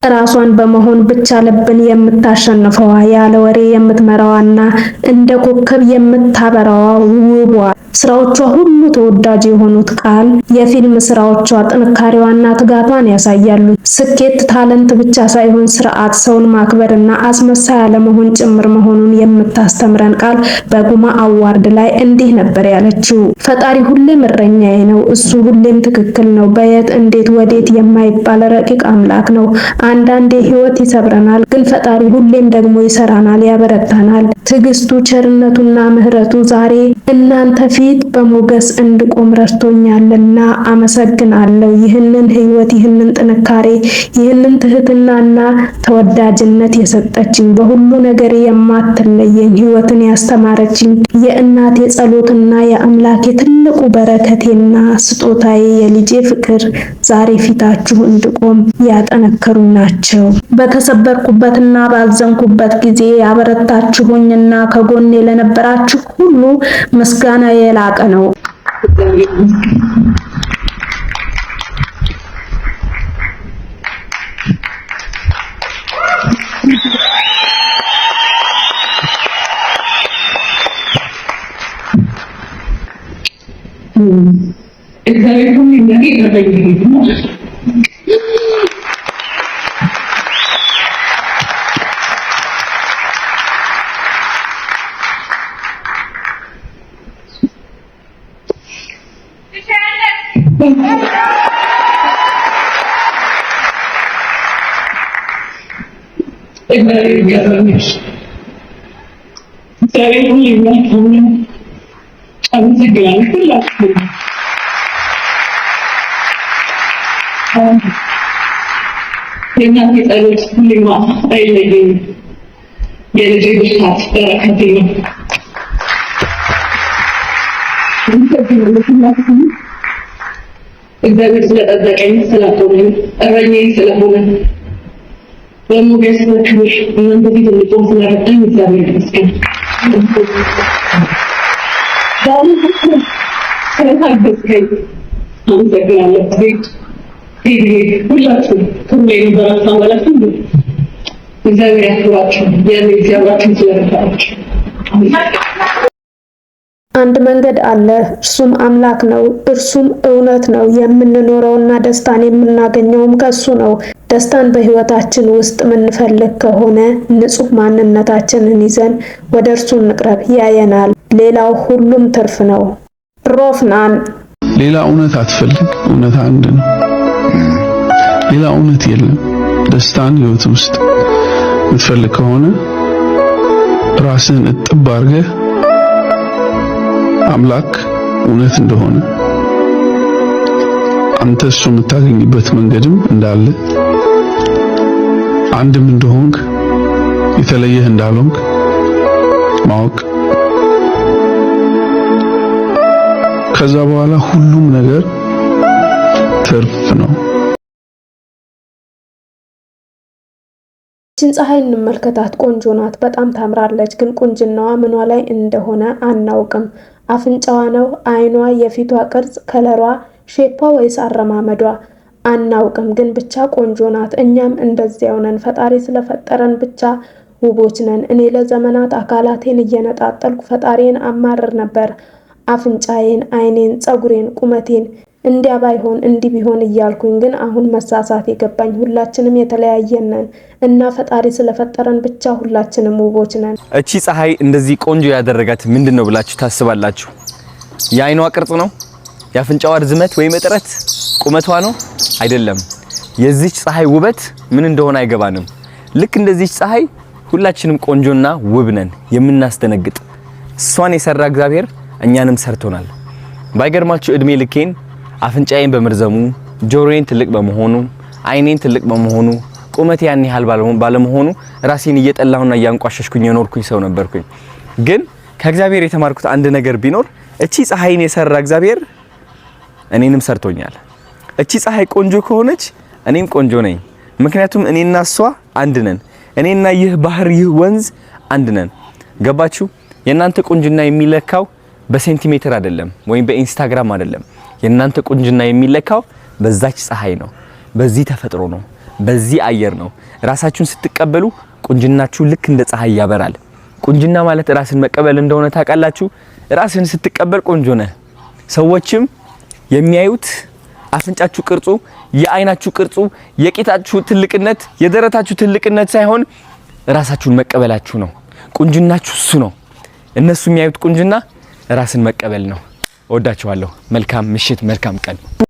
ራሷን በመሆን ብቻ ልብን የምታሸንፈዋ ያለ ወሬ የምትመራዋና እንደ ኮከብ የምታበራዋ ውቧ ስራዎቿ ሁሉ ተወዳጅ የሆኑት ቃል የፊልም ስራዎቿ ጥንካሬዋና ትጋቷን ያሳያሉ። ስኬት ታለንት ብቻ ሳይሆን ስርዓት፣ ሰውን ማክበርና አስመሳይ አለመሆን ጭምር መሆኑን የምታስተምረን ቃል በጉማ አዋርድ ላይ እንዲህ ነበር ያለችው። ፈጣሪ ሁሌም እረኛዬ ነው፣ እሱ ሁሌም ትክክል ነው፣ በየት እንዴት ወዴት የማይባል ረቂቅ አምላክ ነው። አንዳንዴ ህይወት ይሰብረናል፣ ግን ፈጣሪ ሁሌም ደግሞ ይሰራናል፣ ያበረታናል። ትዕግስቱ፣ ቸርነቱና ምህረቱ ዛሬ እናንተ ፊት በሞገስ እንድቆም ረድቶኛልና አመሰግናለሁ። ይህንን ህይወት፣ ይህንን ጥንካሬ፣ ይህንን ትህትናና ተወዳጅነት የሰጠችኝ፣ በሁሉ ነገር የማትለየኝ፣ ህይወትን ያስተማረችኝ የእናቴ ጸሎትና የአምላኬ ትልቁ በረከቴና ስጦታዬ የልጄ ፍቅር ዛሬ ፊታችሁ እንድቆም ያጠነከሩ ናቸው። በተሰበርኩበትና ባዘንኩበት ጊዜ ያበረታችሁኝና ከጎኔ ለነበራችሁ ሁሉ ምስጋና የላቀ ነው። የእናቴ ጸሎት ሁሌም አይለየኝም። የልጄ ብርታት በረከቴ ነው። እግዚአብሔር ስለጠበቀኝ፣ ስላቆመኝ፣ እረኛዬ ስለሆነ በሞገስ በክብር እናንተ ፊት እንድቆም ስለረዳኝ እግዚአብሔር ይመስገን። ስለታገዝከኝ አመሰግናለሁ። ሁላችሁም ሁሌ የነበራችሁ አባላት ሁሉ እግዚአብሔር ያክብራችሁ። ያኔ እግዚአብሔራችን ስለረዳችሁ አንድ መንገድ አለ፣ እርሱም አምላክ ነው፣ እርሱም እውነት ነው። የምንኖረውና ደስታን የምናገኘውም ከሱ ነው። ደስታን በህይወታችን ውስጥ የምንፈልግ ከሆነ ንጹህ ማንነታችንን ይዘን ወደ እርሱ እንቅረብ፣ ያየናል። ሌላው ሁሉም ትርፍ ነው። ሮፍናን ሌላ እውነት አትፈልግ፣ እውነት አንድ ነው። ሌላ እውነት የለም። ደስታን ህይወት ውስጥ የምትፈልግ ከሆነ ራስን እጥብ አድርገህ አምላክ እውነት እንደሆነ አንተ እሱ የምታገኝበት መንገድም እንዳለ አንድም እንደሆንክ የተለየህ እንዳልሆንክ ማወቅ፣ ከዛ በኋላ ሁሉም ነገር ትርፍ ነው። ይህችን ፀሐይ እንመልከታት። ቆንጆ ናት፣ በጣም ታምራለች። ግን ቁንጅናዋ ምኗ ላይ እንደሆነ አናውቅም። አፍንጫዋ ነው? አይኗ? የፊቷ ቅርጽ? ከለሯ? ሼፓ ወይስ አረማመዷ? አናውቅም። ግን ብቻ ቆንጆ ናት። እኛም እንደዚያው ነን። ፈጣሪ ስለፈጠረን ብቻ ውቦች ነን። እኔ ለዘመናት አካላቴን እየነጣጠልኩ ፈጣሪን አማርር ነበር። አፍንጫዬን፣ አይኔን፣ ፀጉሬን፣ ቁመቴን እንዲያ ባይሆን እንዲህ ቢሆን እያልኩኝ። ግን አሁን መሳሳት የገባኝ ሁላችንም የተለያየን ነን እና ፈጣሪ ስለፈጠረን ብቻ ሁላችንም ውቦች ነን። እቺ ፀሐይ እንደዚህ ቆንጆ ያደረጋት ምንድነው ብላችሁ ታስባላችሁ? የአይኗ ቅርጽ ነው? የአፍንጫዋ ርዝመት ወይም እጥረት? ቁመቷ ነው? አይደለም። የዚች ፀሐይ ውበት ምን እንደሆነ አይገባንም። ልክ እንደዚች ፀሐይ ሁላችንም ቆንጆና ውብ ነን፣ የምናስደነግጥ። እሷን የሰራ እግዚአብሔር እኛንም ሰርቶናል። ባይገርማችሁ እድሜ ልኬን አፍንጫዬን በመርዘሙ፣ ጆሮዬን ትልቅ በመሆኑ፣ አይኔን ትልቅ በመሆኑ፣ ቁመቴ ያን ያህል ባለመሆኑ ራሴን እየጠላሁና እያንቋሸሽኩኝ የኖርኩኝ ሰው ነበርኩኝ። ግን ከእግዚአብሔር የተማርኩት አንድ ነገር ቢኖር እቺ ፀሐይን የሰራ እግዚአብሔር እኔንም ሰርቶኛል። እቺ ፀሐይ ቆንጆ ከሆነች እኔም ቆንጆ ነኝ። ምክንያቱም እኔና እሷ አንድ ነን። እኔና ይህ ባህር፣ ይህ ወንዝ አንድ ነን። ገባችሁ? የእናንተ ቁንጅና የሚለካው በሴንቲሜትር አይደለም ወይም በኢንስታግራም አይደለም። የእናንተ ቁንጅና የሚለካው በዛች ፀሐይ ነው፣ በዚህ ተፈጥሮ ነው፣ በዚህ አየር ነው። ራሳችሁን ስትቀበሉ ቁንጅናችሁ ልክ እንደ ፀሐይ ያበራል። ቁንጅና ማለት ራስን መቀበል እንደሆነ ታውቃላችሁ። ራስን ስትቀበል ቆንጆ ነህ። ሰዎችም የሚያዩት አፍንጫችሁ ቅርጹ፣ የአይናችሁ ቅርጹ፣ የቂጣችሁ ትልቅነት፣ የደረታችሁ ትልቅነት ሳይሆን ራሳችሁን መቀበላችሁ ነው። ቁንጅናችሁ እሱ ነው። እነሱ የሚያዩት ቁንጅና ራስን መቀበል ነው። እወዳችኋለሁ። መልካም ምሽት፣ መልካም ቀን።